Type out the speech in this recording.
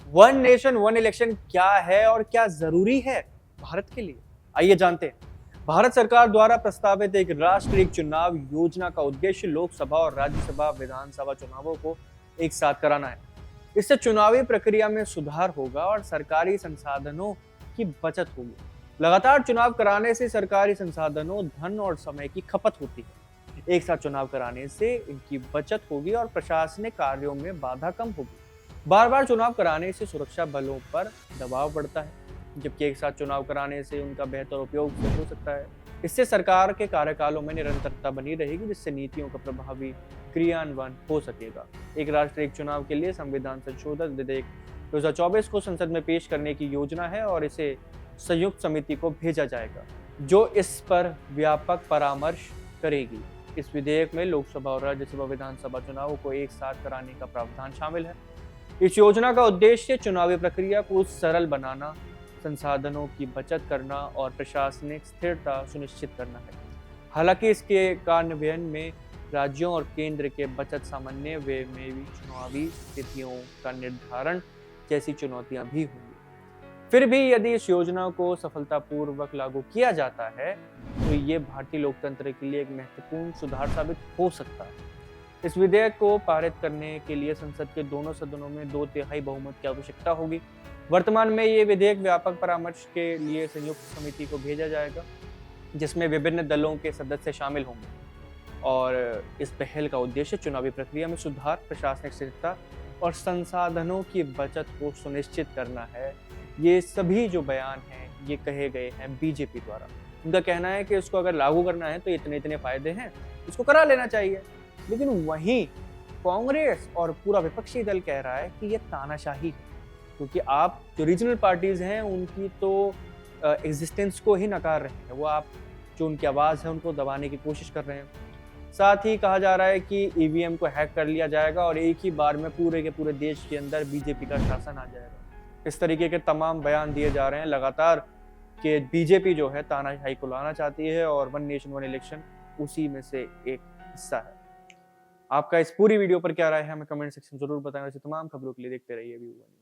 One nation one election क्या है और क्या जरूरी है भारत के लिए, आइए जानते हैं। भारत सरकार द्वारा प्रस्तावित एक राष्ट्रीय चुनाव योजना का उद्देश्य लोकसभा और राज्यसभा विधानसभा चुनावों को एक साथ कराना है। इससे चुनावी प्रक्रिया में सुधार होगा और सरकारी संसाधनों की बचत होगी। लगातार चुनाव कराने से सरकारी संसाधनों, धन और समय की खपत होती है। एक साथ चुनाव कराने से इनकी बचत होगी और प्रशासनिक कार्यों में बाधा कम होगी। बार बार चुनाव कराने से सुरक्षा बलों पर दबाव बढ़ता है, जबकि एक साथ चुनाव कराने से उनका बेहतर उपयोग हो सकता है। इससे सरकार के कार्यकालों में निरंतरता बनी रहेगी, जिससे नीतियों का प्रभावी क्रियान्वयन हो सकेगा। एक राष्ट्र एक चुनाव के लिए संविधान संशोधन विधेयक 2024 को संसद में पेश करने की योजना है और इसे संयुक्त समिति को भेजा जाएगा, जो इस पर व्यापक परामर्श करेगी। इस विधेयक में लोकसभा और राज्यसभा विधानसभा चुनावों को एक साथ कराने का प्रावधान शामिल है। इस योजना का उद्देश्य चुनावी प्रक्रिया को सरल बनाना, संसाधनों की बचत करना और प्रशासनिक स्थिरता सुनिश्चित करना है। हालांकि इसके कार्यान्वयन में राज्यों और केंद्र के बजट समन्वय में भी चुनावी तिथियों का निर्धारण जैसी चुनौतियां भी होंगी। फिर भी यदि इस योजना को सफलतापूर्वक लागू किया जाता है, तो ये भारतीय लोकतंत्र के लिए एक महत्वपूर्ण सुधार साबित हो सकता है। इस विधेयक को पारित करने के लिए संसद के दोनों सदनों में 2/3 बहुमत की आवश्यकता होगी। वर्तमान में ये विधेयक व्यापक परामर्श के लिए संयुक्त समिति को भेजा जाएगा, जिसमें विभिन्न दलों के सदस्य शामिल होंगे। और इस पहल का उद्देश्य चुनावी प्रक्रिया में सुधार, प्रशासनिक स्थिरता और संसाधनों की बचत को सुनिश्चित करना है। ये सभी जो बयान हैं, ये कहे गए हैं बीजेपी द्वारा। उनका कहना है कि इसको अगर लागू करना है तो इतने इतने फायदे हैं, इसको करा लेना चाहिए। लेकिन वहीं कांग्रेस और पूरा विपक्षी दल कह रहा है कि ये तानाशाही है, क्योंकि आप जो रीजनल पार्टीज हैं उनकी तो एग्जिस्टेंस को ही नकार रहे हैं। वो आप जो उनकी आवाज़ है उनको दबाने की कोशिश कर रहे हैं। साथ ही कहा जा रहा है कि ईवीएम को हैक कर लिया जाएगा और एक ही बार में पूरे के पूरे देश के अंदर बीजेपी का शासन आ जाएगा। इस तरीके के तमाम बयान दिए जा रहे हैं लगातार कि बीजेपी जो है तानाशाही को लाना चाहती है और वन नेशन वन इलेक्शन उसी में से एक हिस्सा है। आपका इस पूरी वीडियो पर क्या राय है, हमें कमेंट सेक्शन जरूर बताएं। ऐसी तमाम खबरों के लिए देखते रहिए व्यू वन।